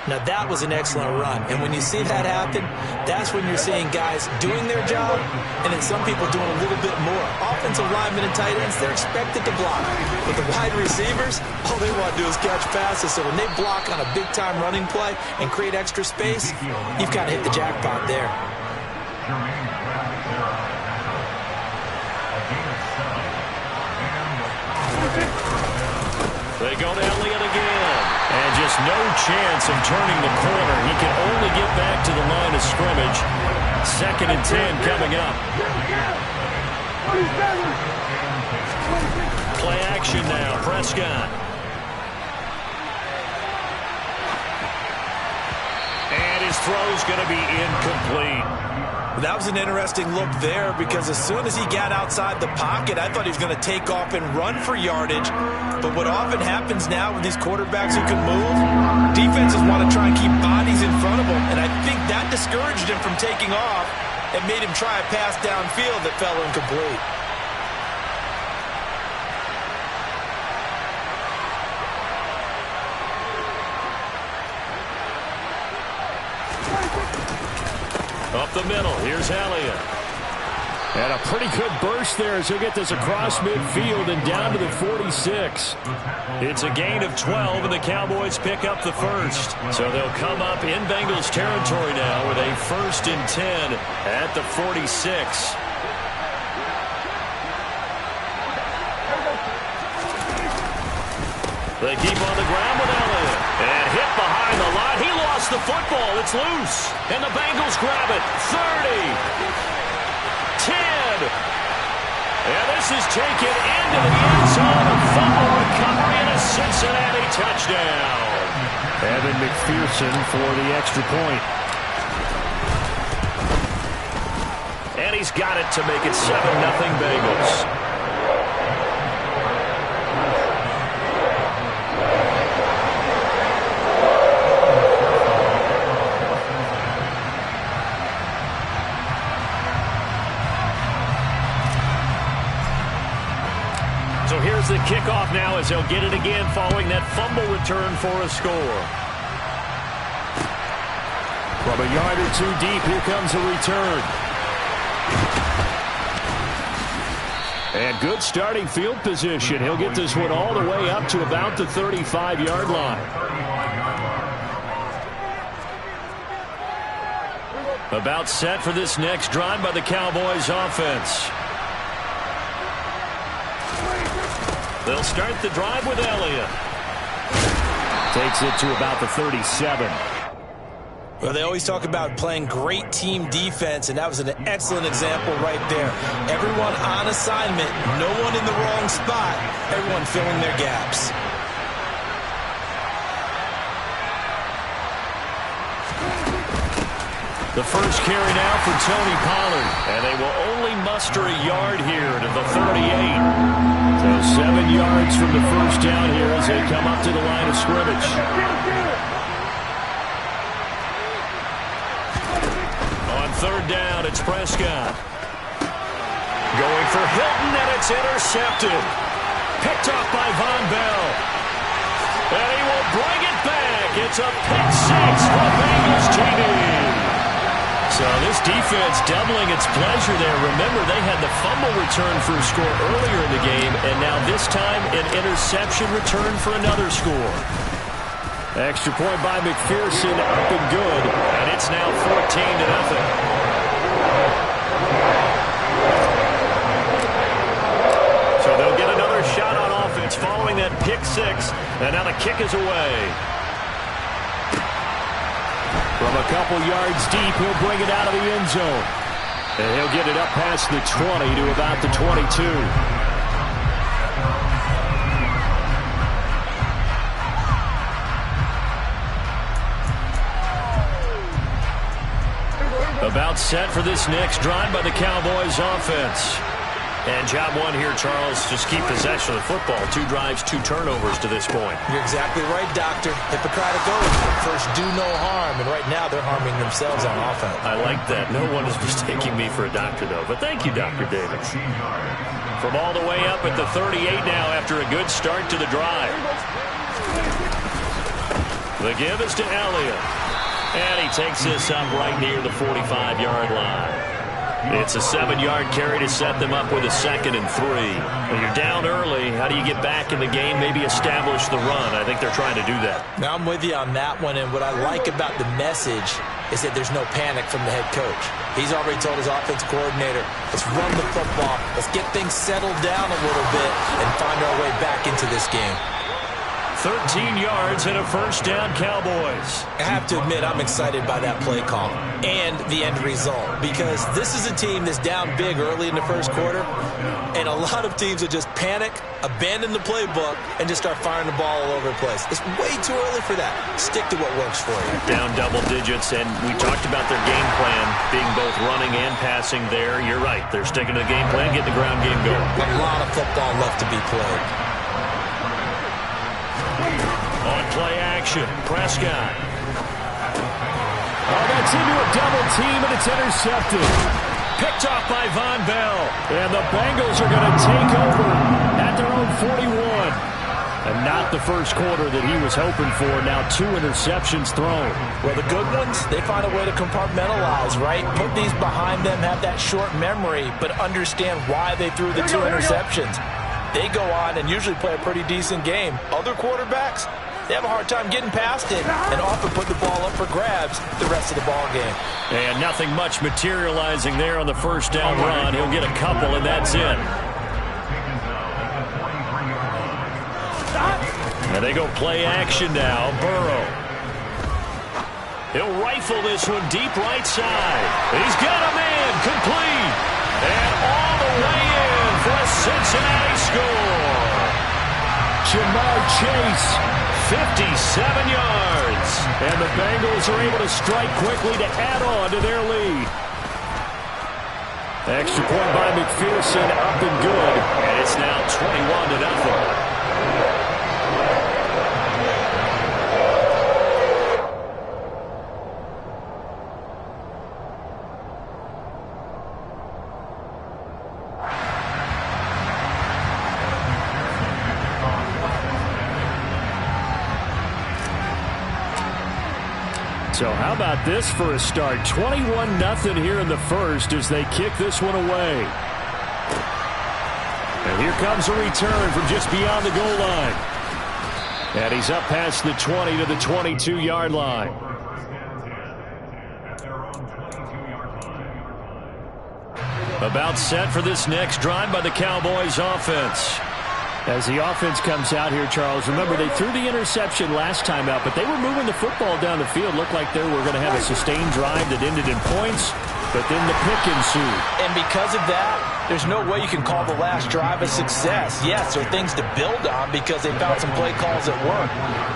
Now, that was an excellent run. And when you see that happen, that's when you're seeing guys doing their job and then some people doing a little bit more. Offensive linemen and tight ends, they're expected to block. But the wide receivers, all they want to do is catch passes. So when they block on a big-time running play and create extra space, you've got to hit the jackpot there. They go to Elliott again. And just no chance of turning the corner. He can only get back to the line of scrimmage. 2nd and 10 coming up. Play action now. Prescott. And his throw's going to be incomplete. That was an interesting look there because as soon as he got outside the pocket, I thought he was going to take off and run for yardage. But what often happens now with these quarterbacks who can move, defenses want to try and keep bodies in front of them. And I think that discouraged him from taking off and made him try a pass downfield that fell incomplete. Up the middle, here's Elliott. And a pretty good burst there as he'll get this across midfield and down to the 46. It's a gain of 12, and the Cowboys pick up the first. So they'll come up in Bengals territory now with a 1st and 10 at the 46. They keep on the ground with Elliott. And hit behind the line. He lost the football. It's loose. And the Bengals grab it. 30. 10. And this is taken into the end zone. A fumble recovery and a Cincinnati touchdown. Evan McPherson for the extra point. And he's got it to make it 7-0 Bengals. So here's the kickoff now as they'll get it again following that fumble return for a score. From a yard or two deep, here comes a return. And good starting field position. He'll get this one all the way up to about the 35-yard line. About set for this next drive by the Cowboys offense. They'll start the drive with Elliott. Takes it to about the 37. Well, they always talk about playing great team defense, and that was an excellent example right there. Everyone on assignment, no one in the wrong spot, everyone filling their gaps. The first carry now for Tony Pollard, and they will only muster a yard here to the 38. So 7 yards from the first down here as they come up to the line of scrimmage. On 3rd down, it's Prescott. Going for Hilton, and it's intercepted. Picked off by Von Bell. And he will bring it back. It's a pick six for Bengals TD. So this defense doubling its pleasure there. Remember, they had the fumble return for a score earlier in the game, and now this time an interception return for another score. Extra point by McPherson, up and good, and it's now 14-0. So they'll get another shot on offense following that pick six, and now the kick is away. From a couple yards deep, he'll bring it out of the end zone. And he'll get it up past the 20 to about the 22. About set for this next drive by the Cowboys offense. And job one here, Charles, just keep possession of the football. 2 drives, 2 turnovers to this point. You're exactly right, Doctor. Hippocratic oath. First, do no harm. And right now, they're harming themselves on offense. I like that. No one is mistaking me for a doctor, though. But thank you, Dr. Davis. From all the way up at the 38 now after a good start to the drive. The give is to Elliott. And he takes this up right near the 45-yard line. It's a 7-yard carry to set them up with a 2nd and 3. When you're down early, how do you get back in the game, maybe establish the run? I think they're trying to do that. Now, I'm with you on that one, and what I like about the message is that there's no panic from the head coach. He's already told his offense coordinator, let's run the football, let's get things settled down a little bit and find our way back into this game. 13 yards and a 1st down, Cowboys. I have to admit, I'm excited by that play call and the end result, because this is a team that's down big early in the first quarter, and a lot of teams will just panic, abandon the playbook, and just start firing the ball all over the place. It's way too early for that. Stick to what works for you. Down double digits, and we talked about their game plan being both running and passing there. You're right. They're sticking to the game plan, getting the ground game going. A lot of football left to be played. On play action, Prescott. Oh, that's into a double team, and it's intercepted. Picked off by Von Bell. And the Bengals are going to take over at their own 41. And not the first quarter that he was hoping for. Now 2 interceptions thrown. Well, the good ones, they find a way to compartmentalize, right? Put these behind them, have that short memory, but understand why they threw the 2 interceptions. They go on and usually play a pretty decent game. Other quarterbacks, they have a hard time getting past it and often put the ball up for grabs the rest of the ball game. And nothing much materializing there on the 1st down run. He'll get a couple, and that's it. And they go play action now. Burrow. He'll rifle this one deep right side. He's got a man complete. And all the way in for a Cincinnati score. Ja'Marr Chase, 57 yards. and the Bengals are able to strike quickly to add on to their lead. Extra point by McPherson, up and good. And it's now 21-0. So how about this for a start? 21-0 here in the first as they kick this one away. And here comes a return from just beyond the goal line. And he's up past the 20 to the 22-yard line. About set for this next drive by the Cowboys offense. As the offense comes out here, Charles, remember they threw the interception last time out, but they were moving the football down the field. Looked like they were going to have a sustained drive that ended in points, but then the pick ensued. And because of that, there's no way you can call the last drive a success. Yes, there are things to build on because they found some play calls that work.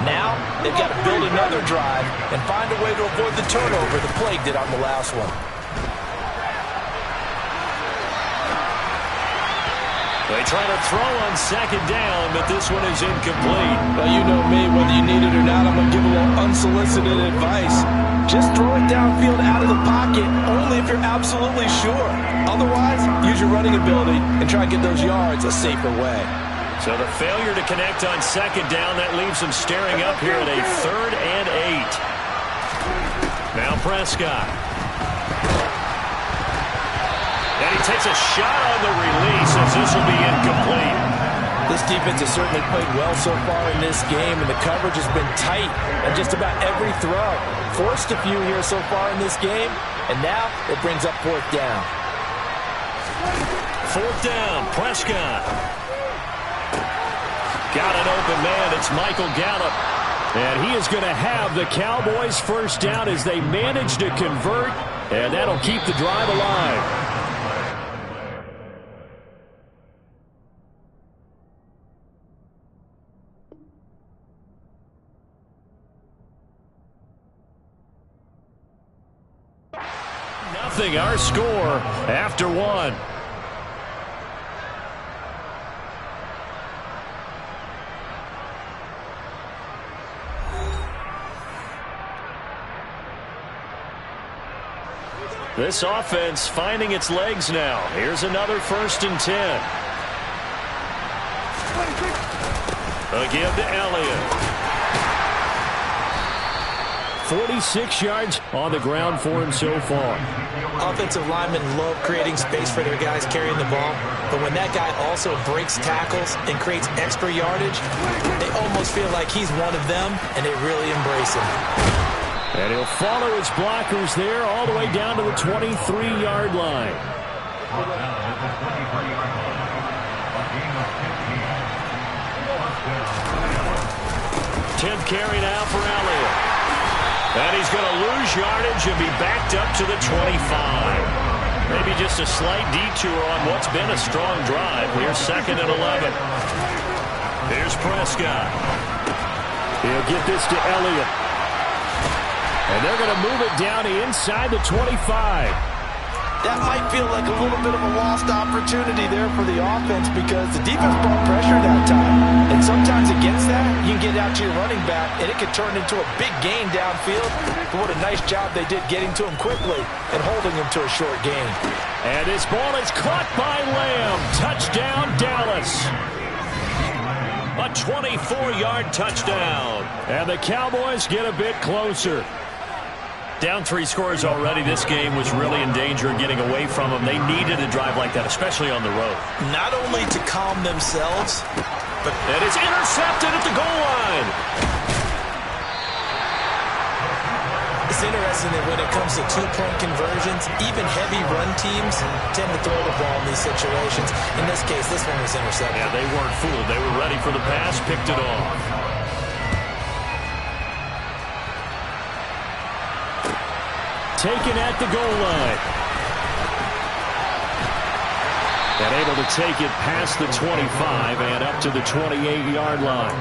Now, they've got to build another drive and find a way to avoid the turnover the Plague did on the last one. They try to throw on second down, but this one is incomplete. Well, you know me, whether you need it or not, I'm going to give a little unsolicited advice. Just throw it downfield out of the pocket, only if you're absolutely sure. Otherwise, use your running ability and try and get those yards a safer way. So the failure to connect on second down, that leaves them staring up here at a 3rd and 8. Now Prescott. And he takes a shot on the release as this will be incomplete. This defense has certainly played well so far in this game, and the coverage has been tight on just about every throw. Forced a few here so far in this game, and now it brings up 4th down. 4th down, Prescott. Got an open man, it's Michael Gallup. And he is going to have the Cowboys' 1st down as they manage to convert, and that'll keep the drive alive. Our score after 1. This offense finding its legs now. Here's another 1st and 10. A give to Elliott. 46 yards on the ground for him so far. Offensive linemen love creating space for their guys carrying the ball, but when that guy also breaks tackles and creates extra yardage, they almost feel like he's one of them, and they really embrace him. And he'll follow his blockers there all the way down to the 23-yard line. 10th carry now for Elliott. And he's going to lose yardage and be backed up to the 25. Maybe just a slight detour on what's been a strong drive. Here's 2nd and 11. Here's Prescott. He'll get this to Elliott. And they're going to move it down inside the 25. That might feel like a little bit of a lost opportunity there for the offense because the defense brought pressure that time. And sometimes against that, you can get out to your running back, and it could turn into a big gain downfield. But what a nice job they did getting to him quickly and holding him to a short gain. And this ball is caught by Lamb. Touchdown, Dallas. A 24-yard touchdown. And the Cowboys get a bit closer. Down 3 scores already. This game was really in danger of getting away from them. They needed a drive like that, especially on the road. Not only to calm themselves, but and it's intercepted at the goal line. It's interesting that when it comes to 2-point conversions, even heavy run teams tend to throw the ball in these situations. In this case, this one was intercepted. Yeah, they weren't fooled. They were ready for the pass, picked it off. Taken at the goal line. And able to take it past the 25 and up to the 28-yard line.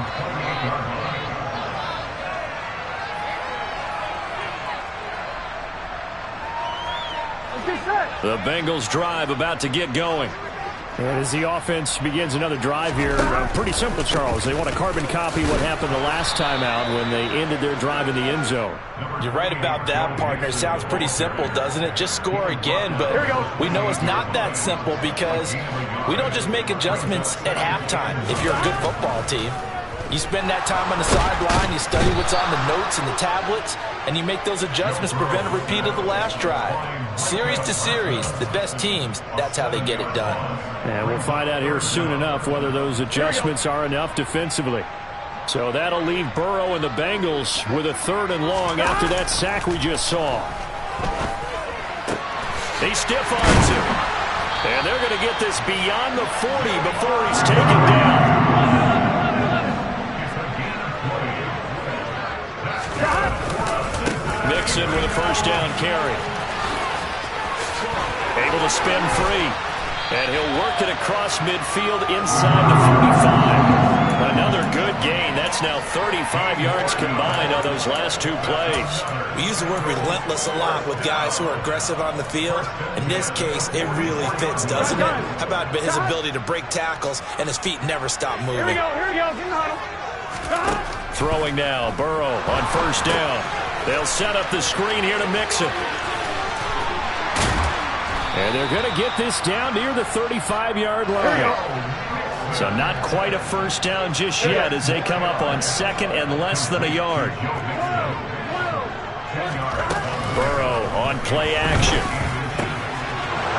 The Bengals drive about to get going. And as the offense begins another drive here, pretty simple, Charles. They want to carbon copy what happened the last time out when they ended their drive in the end zone. You're right about that, partner. It sounds pretty simple, doesn't it? Just score again, but we know it's not that simple because we don't just make adjustments at halftime if you're a good football team. You spend that time on the sideline, you study what's on the notes and the tablets, and you make those adjustments, prevent a repeat of the last drive. Series to series, the best teams, that's how they get it done. And we'll find out here soon enough whether those adjustments are enough defensively. So that'll leave Burrow and the Bengals with a 3rd and long after that sack we just saw. He stiff-arms him. And they're going to get this beyond the 40 before he's taken down. Mixon with a 1st down carry. Able to spin free. And he'll work it across midfield inside the 45. Another good gain. That's now 35 yards combined on those last 2 plays. We use the word relentless a lot with guys who are aggressive on the field. In this case, it really fits, doesn't it? How about his ability to break tackles and his feet never stop moving? Here we go. Throwing now, Burrow on 1st down. They'll set up the screen here to Mixon. And they're going to get this down near the 35-yard line. So not quite a 1st down just yet as they come up on 2nd and less than a yard. Burrow on play action.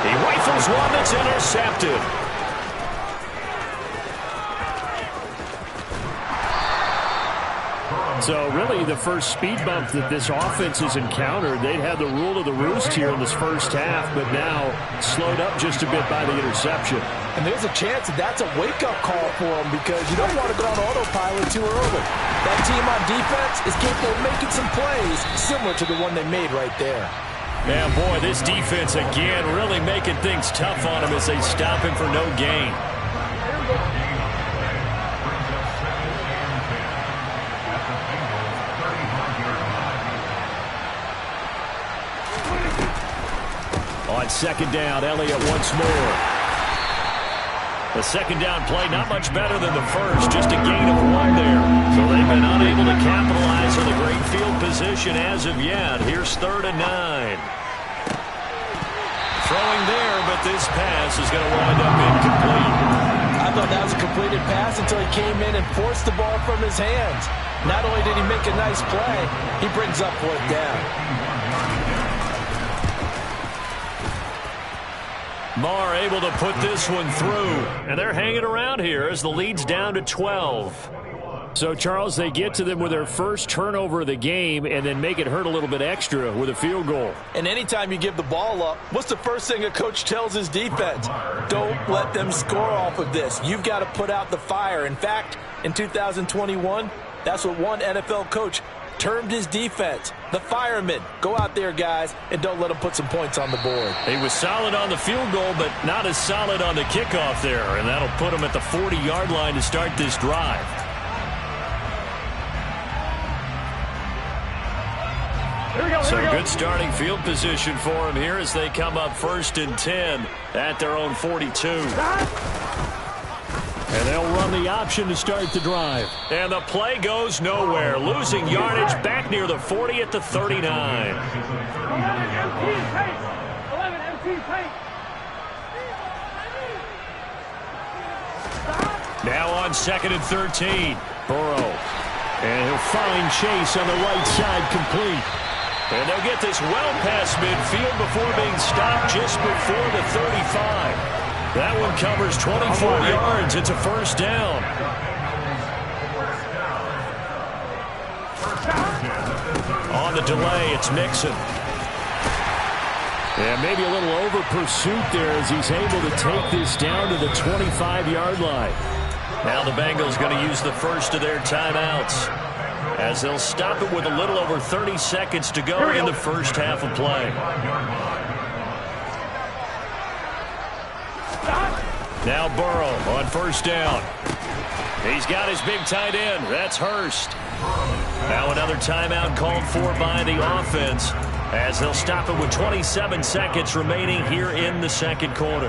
He rifles one that's intercepted. So really the first speed bump that this offense has encountered, they'd had the rule of the roost here in this first half, but now slowed up just a bit by the interception. And there's a chance that that's a wake-up call for them because you don't want to go on autopilot too early. That team on defense is capable of making some plays similar to the one they made right there. Man, boy, this defense again really making things tough on him as they stop him for no gain. On 2nd down, Elliott once more. The 2nd down play not much better than the first, just a gain of 1 there. So they've been unable to capitalize on the great field position as of yet. Here's 3rd and 9. Throwing there, but this pass is going to wind up incomplete. I thought that was a completed pass until he came in and forced the ball from his hands. Not only did he make a nice play, he brings up fourth down. Marr able to put this one through, and they're hanging around here as the lead's down to 12. So, Charles, they get to them with their first turnover of the game and then make it hurt a little bit extra with a field goal. And anytime you give the ball up, what's the first thing a coach tells his defense? Don't let them score off of this. You've got to put out the fire. In fact, in 2021, that's what one NFL coach termed his defense, the firemen. Go out there, guys, and don't let them put some points on the board. He was solid on the field goal, but not as solid on the kickoff there, and that'll put him at the 40-yard line to start this drive. So good starting field position for him here as they come up 1st and 10 at their own 42. And they'll run the option to start the drive. And the play goes nowhere. Losing yardage back near the 40 at the 39. Now on 2nd and 13. Burrow. And he'll find Chase on the right side, complete. And they'll get this well past midfield before being stopped just before the 35. That one covers 24 yards. It's a first down. On the delay, it's Mixon. Yeah, maybe a little over pursuit there as he's able to take this down to the 25-yard line. Now the Bengals going to use the first of their timeouts, as they'll stop it with a little over 30 seconds to go in the first half of play. Now Burrow on first down. He's got his big tight end. That's Hurst. Now another timeout called for by the offense, as they'll stop it with 27 seconds remaining here in the second quarter.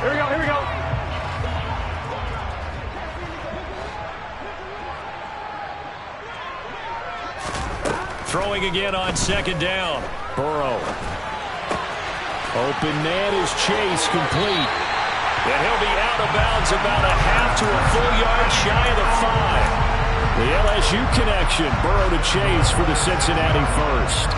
Here we go, here we go. Throwing again on second down. Burrow. Open man is Chase, complete. And he'll be out of bounds about a half to a full yard shy of the 5. The LSU connection. Burrow to Chase for the Cincinnati first.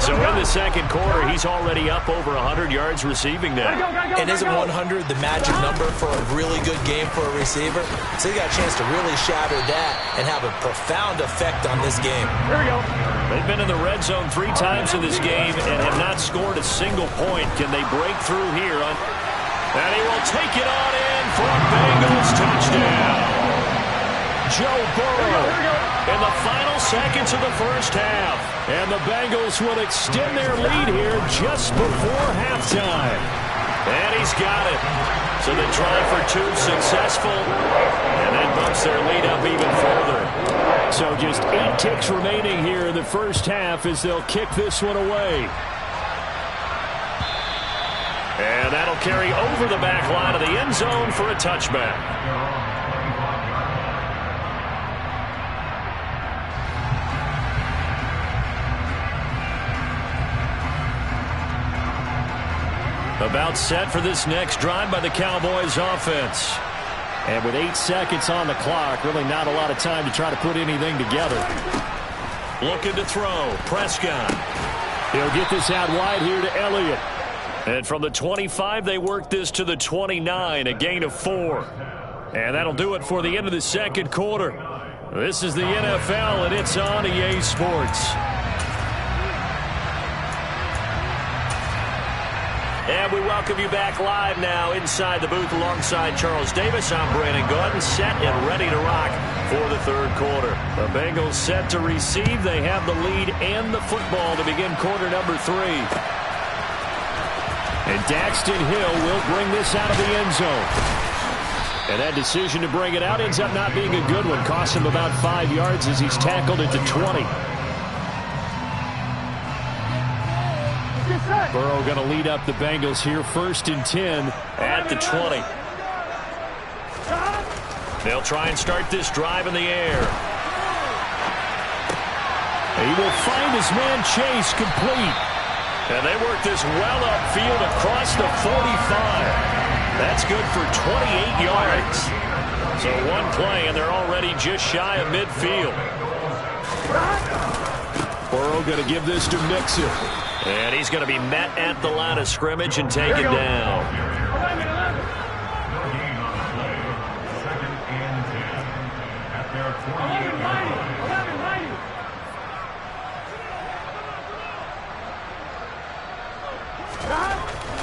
So in the second quarter, he's already up over 100 yards receiving now. And isn't 100 the magic number for a really good game for a receiver? So he got a chance to really shatter that and have a profound effect on this game. Here we go. They've been in the red zone 3 times in this game and have not scored a single point. Can they break through here? And he will take it on in for a Bengals touchdown. Joe Burrow in the final seconds of the first half. And the Bengals will extend their lead here just before halftime. And he's got it. So they try for 2, successful, and then bumps their lead up even further. So just 8 ticks remaining here in the first half as they'll kick this one away. And that'll carry over the back line of the end zone for a touchback. About set for this next drive by the Cowboys offense. And with 8 seconds on the clock, really not a lot of time to try to put anything together. Looking to throw. Prescott. He'll get this out wide here to Elliott. And from the 25, they work this to the 29, a gain of 4. And that'll do it for the end of the second quarter. This is the NFL, and it's on EA Sports. And we welcome you back live now inside the booth alongside Charles Davis. I'm Brandon Gaudin, set and ready to rock for the third quarter. The Bengals set to receive. They have the lead and the football to begin quarter number 3. And Daxton Hill will bring this out of the end zone. And that decision to bring it out ends up not being a good one. Costs him about 5 yards as he's tackled at the 20. Burrow going to lead up the Bengals here, 1st and 10 at the 20. They'll try and start this drive in the air. He will find his man Chase, complete. And they work this well upfield across the 45. That's good for 28 yards. So one play, and they're already just shy of midfield. Burrow going to give this to Mixon. And he's going to be met at the line of scrimmage and taken down.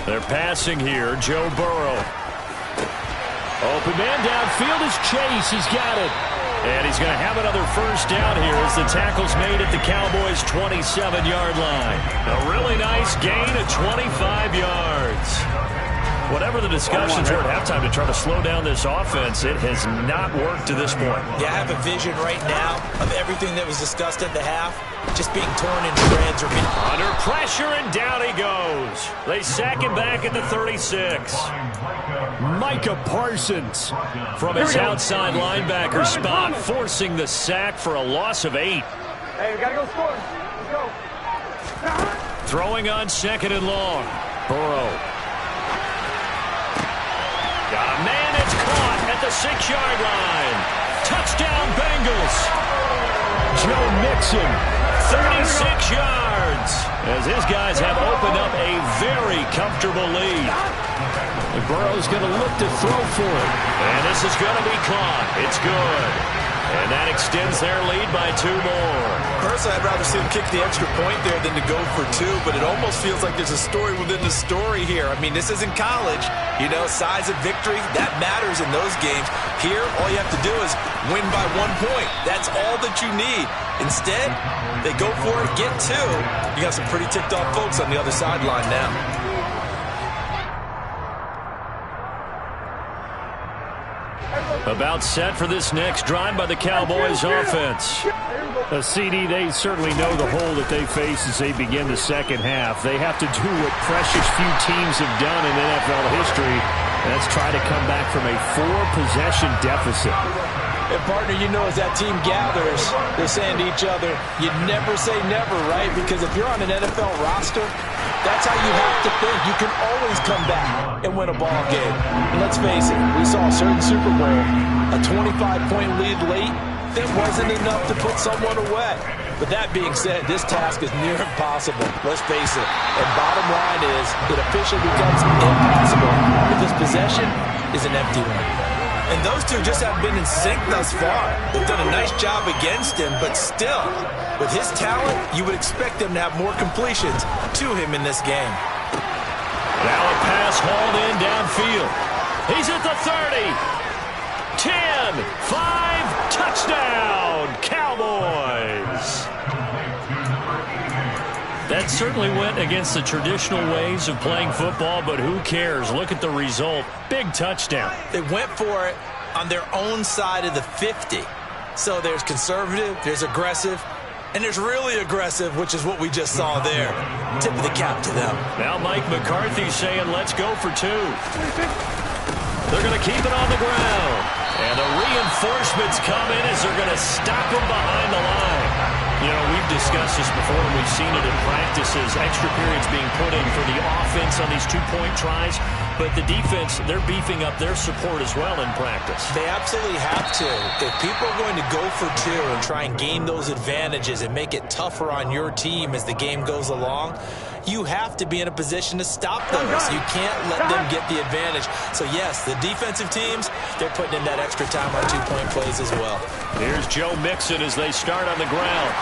They're passing here. Joe Burrow. Open man downfield is Chase. He's got it. And he's going to have another first down here as the tackle's made at the Cowboys' 27-yard line. A really nice gain of 25 yards. Whatever the discussions were at halftime to try to slow down this offense, it has not worked to this point. Yeah, I have a vision right now of everything that was discussed at the half just being torn in shreds. Under pressure, and down he goes. They sack him back at the 36. Micah Parsons from his outside linebacker spot, forcing the sack for a loss of 8. Hey, we got to go score. Let's go. Throwing on 2nd and long. Burrow. Got a man that's caught at the 6-yard line. Touchdown, Bengals. Joe Mixon, 36 yards. As his guys have opened up a very comfortable lead. And Burrow's going to look to throw for it. And this is going to be caught. It's good. And that extends their lead by 2 more. Personally, I'd rather see him kick the extra point there than to go for 2, but it almost feels like there's a story within the story here. I mean, this isn't college. You know, size of victory, that matters in those games. Here, all you have to do is win by 1 point. That's all that you need. Instead, they go for it, get 2. You got some pretty ticked-off folks on the other sideline now. About set for this next drive by the Cowboys offense. CD, they certainly know the hole that they face as they begin the second half. They have to do what precious few teams have done in NFL history. That's try to come back from a 4-possession deficit. And partner, you know, as that team gathers, they're saying to each other, you never say never, right? Because if you're on an NFL roster, that's how you have to think. You can always come back and win a ball game. And let's face it, we saw a certain Super Bowl, a 25-point lead late, that wasn't enough to put someone away. But that being said, this task is near impossible. Let's face it. And bottom line is, it officially becomes impossible if this possession is an empty one. And those two just haven't been in sync thus far. They've done a nice job against him, but still, with his talent, you would expect them to have more completions to him in this game. Now a pass hauled in downfield. He's at the 30. 10, 5, touchdown, Cowboys. That certainly went against the traditional ways of playing football, but who cares? Look at the result. Big touchdown. They went for it on their own side of the 50. So there's conservative, there's aggressive, and there's really aggressive, which is what we just saw there. Tip of the cap to them. Now Mike McCarthy saying, let's go for 2. They're going to keep it on the ground. And the reinforcements come in as they're going to stop them behind the line. You know, we've discussed this before, and we've seen it in practices. Extra periods being put in for the offense on these 2-point tries. But the defense, they're beefing up their support as well in practice. They absolutely have to. If people are going to go for 2 and try and gain those advantages and make it tougher on your team as the game goes along, you have to be in a position to stop those. You can't let them get the advantage. So, yes, the defensive teams, they're putting in that extra time on 2-point plays as well. Here's Joe Mixon as they start on the ground.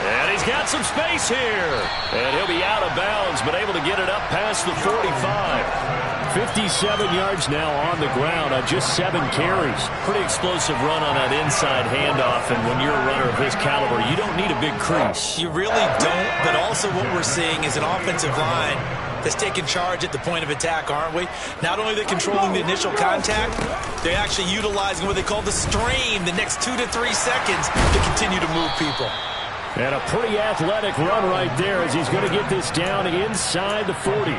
And he's got some space here. And he'll be out of bounds, but able to get it up past the 45. 57 yards now on the ground on just 7 carries. Pretty explosive run on that inside handoff, and when you're a runner of his caliber, you don't need a big crease. You really don't, but also what we're seeing is an offensive line that's taking charge at the point of attack, aren't we? Not only are they controlling the initial contact, they're actually utilizing what they call the strain, the next 2 to 3 seconds to continue to move people. And a pretty athletic run right there as he's going to get this down inside the 40.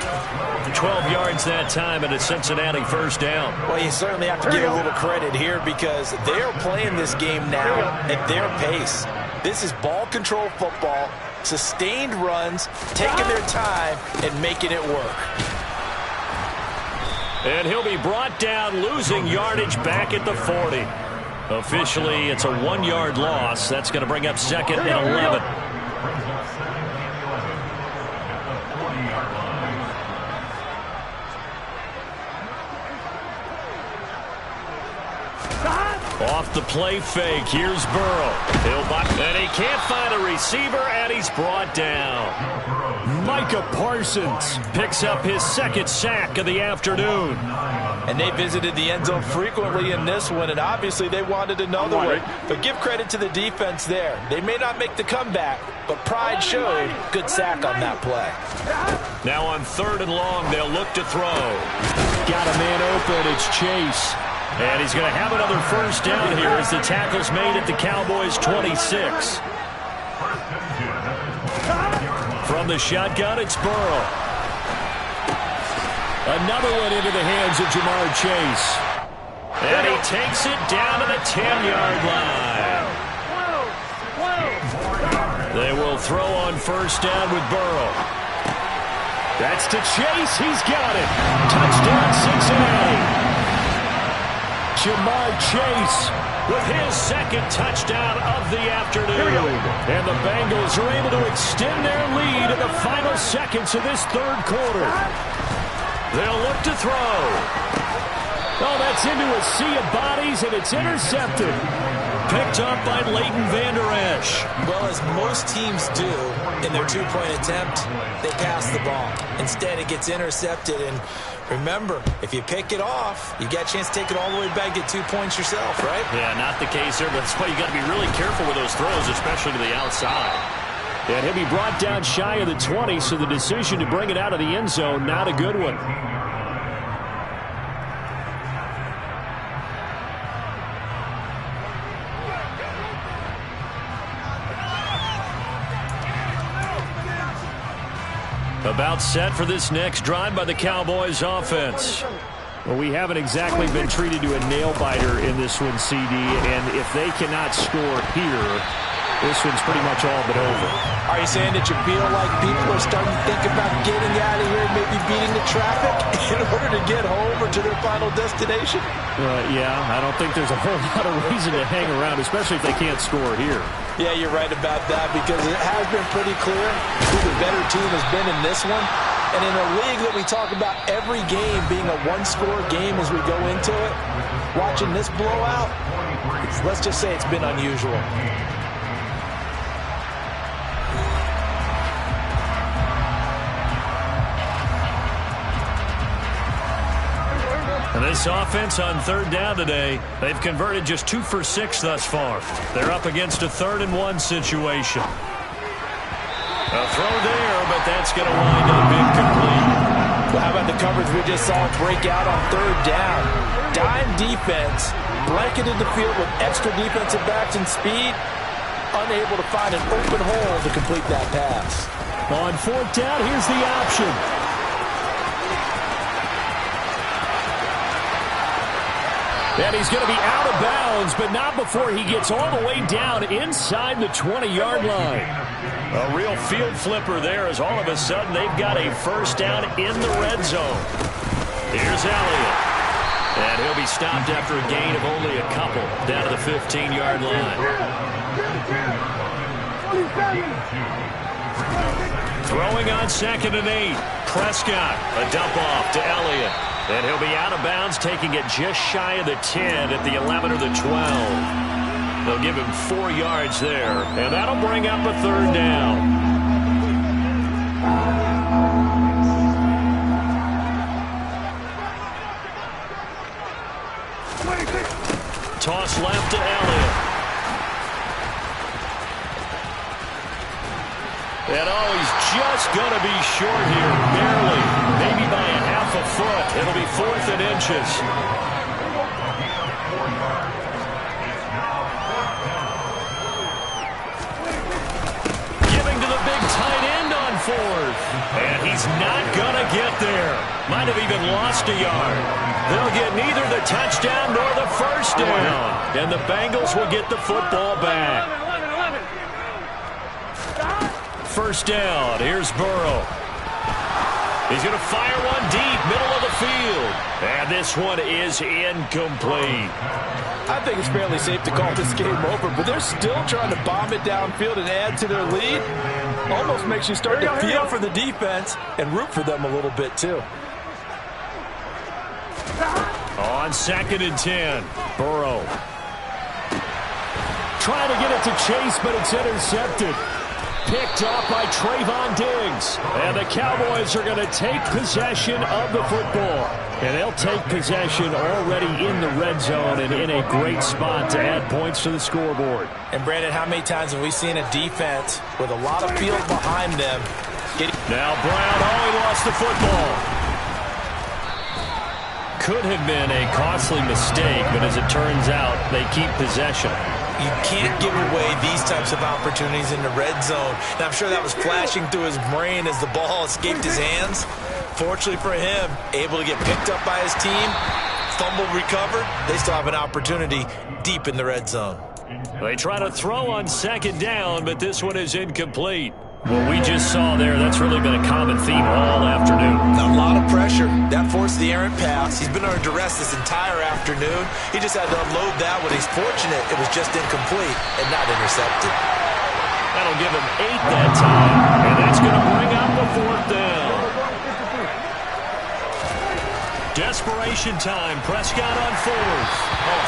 12 yards that time and a Cincinnati first down. Well, you certainly have to give a little credit here because they are playing this game now at their pace. This is ball control football. sustained runs, taking their time, and making it work. And he'll be brought down, losing yardage back at the 40. Officially, it's a 1-yard loss. That's going to bring up 2nd and 11. Off the play fake. Here's Burrow. And he can't find a receiver, and he's brought down. Micah Parsons picks up his 2nd sack of the afternoon. And they visited the end zone frequently in this one, and obviously they wanted another one. But give credit to the defense there. They may not make the comeback, but pride showed. Good sack on that play. Now on 3rd and long, they'll look to throw. Got a man open. It's Chase. And he's going to have another 1st down here as the tackle's made at the Cowboys' 26. From the shotgun, it's Burrow. Another one into the hands of Jamar Chase. And he takes it down to the 10-yard line. They will throw on 1st down with Burrow. That's to Chase. He's got it. Touchdown, Cincinnati. Jamar Chase with his 2nd touchdown of the afternoon. And the Bengals are able to extend their lead in the final seconds of this 3rd quarter. They'll look to throw. Oh, that's into a sea of bodies, and it's intercepted. Picked up by Leighton Vander Esch. Well, as most teams do in their 2-point attempt, they pass the ball. Instead, it gets intercepted, and remember, if you pick it off, you got a chance to take it all the way back, get 2 points yourself, right? Yeah, not the case there, but that's why you got to be really careful with those throws, especially to the outside. And he'll be brought down shy of the 20, so the decision to bring it out of the end zone, not a good one. About set for this next drive by the Cowboys offense. Well, we haven't exactly been treated to a nail-biter in this one, CD, and if they cannot score here, this one's pretty much all but over. Are you saying that you feel like people are starting to think about getting out of here, maybe beating the traffic in order to get home or to their final destination? Yeah, I don't think there's a whole lot of reason to hang around, especially if they can't score here. Yeah, you're right about that, because it has been pretty clear who the better team has been in this one. And in a league that we talk about every game being a one-score game as we go into it, watching this blowout, let's just say it's been unusual. And this offense on 3rd down today, they've converted just 2 for 6 thus far. They're up against a 3rd and 1 situation. A throw there, but that's going to wind up incomplete. Well, how about the coverage we just saw break out on 3rd down? Dime defense, blanketed the field with extra defensive backs and speed, unable to find an open hole to complete that pass. On 4th down, here's the option. And he's going to be out of bounds, but not before he gets all the way down inside the 20-yard line. A real field flipper there, as all of a sudden they've got a 1st down in the red zone. Here's Elliott. And he'll be stopped after a gain of only a couple down to the 15-yard line. Throwing on 2nd and 8. Prescott, a dump off to Elliott. And he'll be out of bounds, taking it just shy of the 10 at the 11 or the 12. They'll give him 4 yards there, and that'll bring up a 3rd down. Toss left to Elliott. And he's just going to be short here, barely, maybe by a half a foot. It'll be 4th and inches. Giving to the big tight end on 4th. And he's not going to get there. Might have even lost a yard. They'll get neither the touchdown nor the 1st down. And the Bengals will get the football back. first down. Here's Burrow. He's going to fire one deep, middle of the field. And this one is incomplete. I think it's fairly safe to call this game over, but they're still trying to bomb it downfield and add to their lead. Almost makes you start to feel for the defense and root for them a little bit, too. On 2nd and 10, Burrow. Trying to get it to Chase, but it's intercepted. Picked off by Trayvon Diggs. And the Cowboys are going to take possession of the football. And they'll take possession already in the red zone and in a great spot to add points to the scoreboard. And, Brandon, how many times have we seen a defense with a lot of field behind them? Now Brown, he lost the football. Could have been a costly mistake, but as it turns out, they keep possession. You can't give away these types of opportunities in the red zone. And I'm sure that was flashing through his brain as the ball escaped his hands. Fortunately for him, able to get picked up by his team, fumble recovered. They still have an opportunity deep in the red zone. They try to throw on 2nd down, but this one is incomplete. What we just saw there, that's really been a common theme all afternoon. A lot of pressure. That forced the errant pass. He's been under duress this entire afternoon. He just had to unload that one. He's fortunate it was just incomplete and not intercepted. That'll give him 8 that time, and that's going to bring up the 4th down. Desperation time. Prescott on 4th.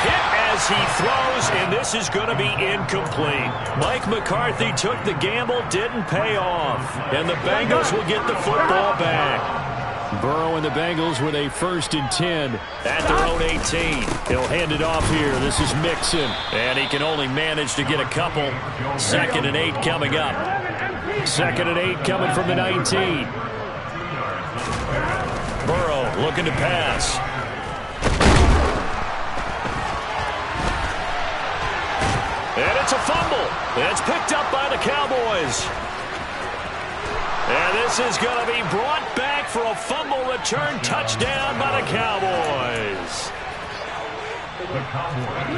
Hit as he throws, and this is going to be incomplete. Mike McCarthy took the gamble, didn't pay off. And the Bengals will get the football back. Burrow and the Bengals with a 1st and 10 at their own 18. He'll hand it off here. This is Mixon. And he can only manage to get a couple. 2nd and 8 coming up. 2nd and 8 coming from the 19. Burrow looking to pass. And it's a fumble. It's picked up by the Cowboys. And this is going to be brought back for a fumble return touchdown by the Cowboys.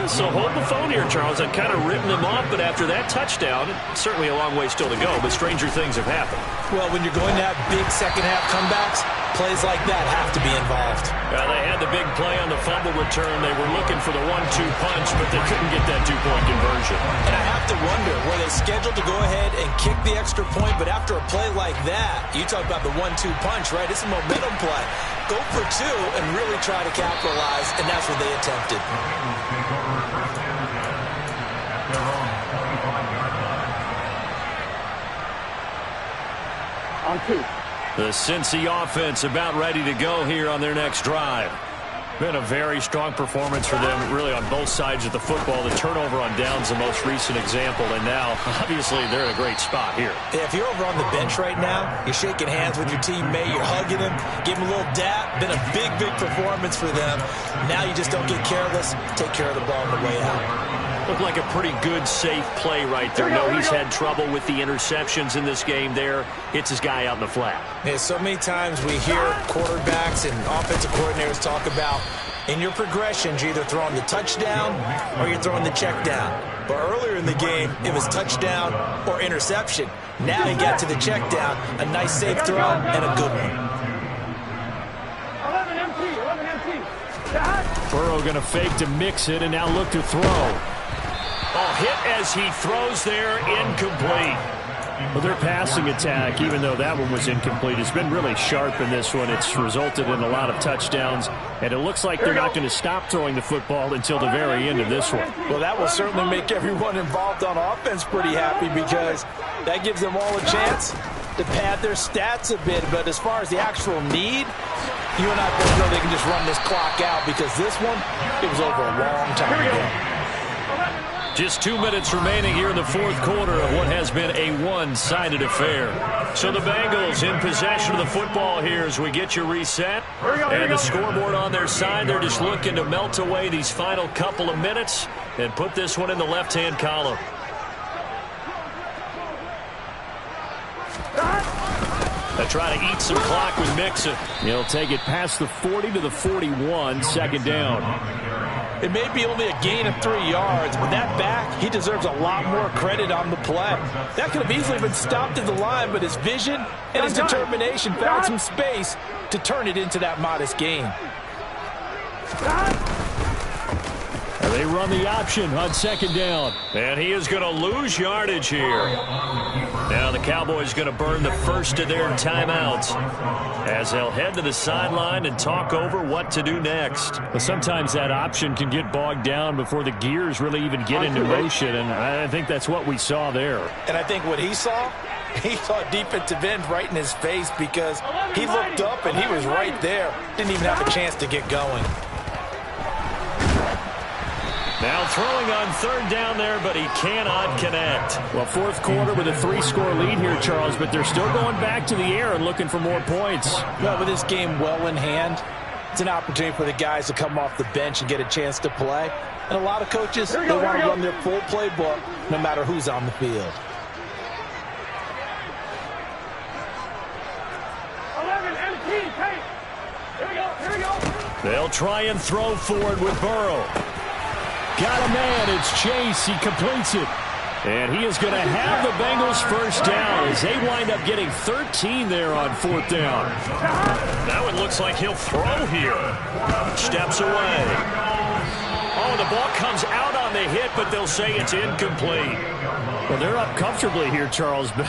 So hold the phone here, Charles. I've kind of written them off, but after that touchdown, certainly a long way still to go, but stranger things have happened. Well, when you're going to have big second-half comebacks, plays like that have to be involved. They had the big play on the fumble return. They were looking for the 1-2 punch, but they couldn't get that two-point conversion. And I have to wonder, were they scheduled to go ahead and kick the extra point, but after a play like that, you talk about the 1-2 punch, right? It's a momentum play. Go for 2 and really try to capitalize, and that's what they attempted. On 2. The Cincy offense about ready to go here on their next drive. Been a very strong performance for them, really on both sides of the football. The turnover on downs, the most recent example, and now, obviously, they're in a great spot here. Yeah, if you're over on the bench right now, you're shaking hands with your teammate, you're hugging him, give him a little dap. Been a big, big performance for them. Now you just don't get careless. Take care of the ball on the way out. Looked like a pretty good, safe play right there. No, he's had trouble with the interceptions in this game there. Hits his guy out in the flat. Yeah, so many times we hear quarterbacks and offensive coordinators talk about in your progressions, you're either throwing the touchdown or you're throwing the check down. But earlier in the game, it was touchdown or interception. Now he got to the check down, a nice safe throw and a good one. 11 empty. Burrow going to fake to mix it and now look to throw. Hit as he throws there, incomplete. Well, their passing attack, even though that one was incomplete, has been really sharp in this one. It's resulted in a lot of touchdowns, and it looks like they're not going to stop throwing the football until the very end of this one. Well, that will certainly make everyone involved on offense pretty happy because that gives them all a chance to pad their stats a bit. But as far as the actual need, you and I both know they can just run this clock out because this one, it was over a long time ago. Just 2 minutes remaining here in the 4th quarter of what has been a one-sided affair. So the Bengals in possession of the football here as we get you reset. And the scoreboard on their side, they're just looking to melt away these final couple of minutes and put this one in the left-hand column. They try to eat some clock with Mixon. He'll take it past the 40 to the 41, 2nd down. It may be only a gain of 3 yards, but that back, he deserves a lot more credit on the play. That could have easily been stopped at the line, but his vision and his determination found some space to turn it into that modest gain. They run the option on second down. And he is going to lose yardage here. Now the Cowboys going to burn the first of their timeouts as they'll head to the sideline and talk over what to do next. But sometimes that option can get bogged down before the gears really even get into motion, and I think that's what we saw there. And I think what he saw defensive end right in his face, because he looked up and he was right there. Didn't even have a chance to get going. Now throwing on third down there, but he cannot connect. Well, fourth quarter with a 3-score lead here, Charles, but they're still going back to the air and looking for more points. Well, with this game well in hand, it's an opportunity for the guys to come off the bench and get a chance to play. And a lot of coaches, they want to run their full playbook no matter who's on the field. 11, empty, take. Here we go. They'll try and throw forward with Burrow. Got a man. It's Chase. He completes it. And he is going to have the Bengals first down as they wind up getting 13 there on fourth down. Now it looks like he'll throw here. Steps away. Oh, the ball comes out on the hit, but they'll say it's incomplete. Well, they're up comfortably here, Charles, but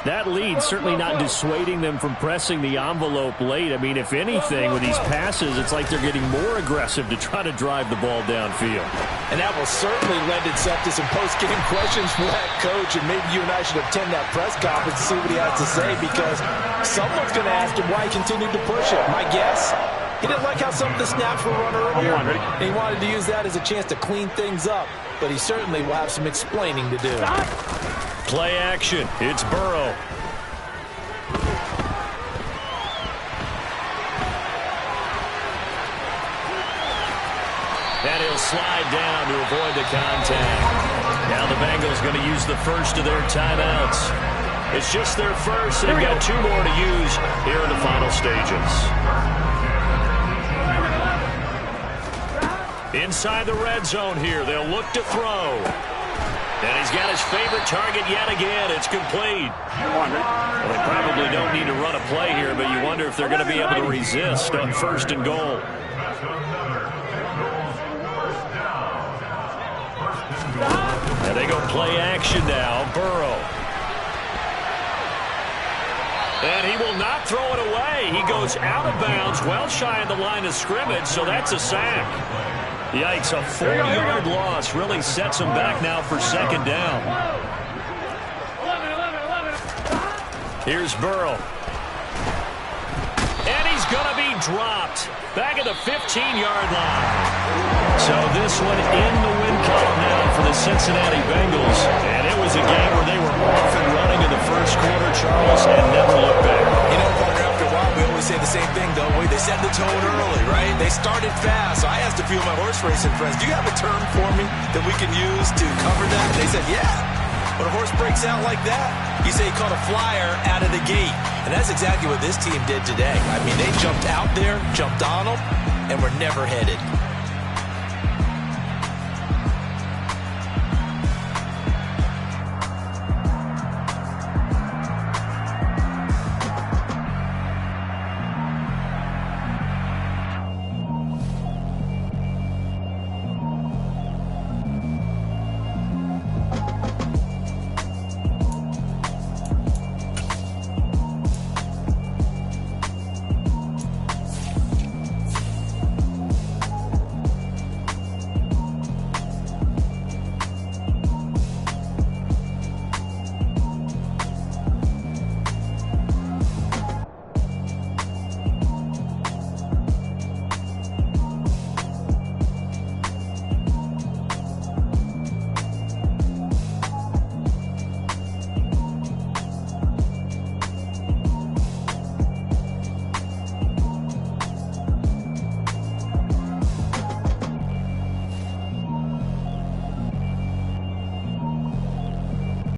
that lead certainly not dissuading them from pressing the envelope late. I mean, if anything, with these passes, it's like they're getting more aggressive to try to drive the ball downfield. And that will certainly lend itself to some post-game questions for that coach, and maybe you and I should attend that press conference to see what he has to say, because someone's going to ask him why he continued to push it. My guess, he didn't like how some of the snaps were run earlier, and he wanted to use that as a chance to clean things up. But he certainly will have some explaining to do. Play action. It's Burrow. And he'll slide down to avoid the contact. Now the Bengals going to use the first of their timeouts. It's just their first. They've got 2 more to use here in the final stages. Inside the red zone here, they'll look to throw. And he's got his favorite target yet again. It's complete. Well, they probably don't need to run a play here, but you wonder if they're going to be able to resist on first and goal. And they go play action now. Burrow. And he will not throw it away. He goes out of bounds, well shy of the line of scrimmage, so that's a sack. Yikes, a 4-yard loss really sets him back now for second down. 11. Here's Burrow. And he's going to be dropped back at the 15-yard line. So this one in the win column now for the Cincinnati Bengals. And it was a game where they were off and running in the first quarter, Charles, and never looked back. You know, Parker, after a while, we always say the same thing, though. They set the tone early, right? They started fast. So I asked a few of my horse racing friends, do you have a term for me that we can use to cover that? They said, yeah. When a horse breaks out like that, you say he caught a flyer out of the gate. And that's exactly what this team did today. I mean, they jumped out there, jumped on them, and were never headed.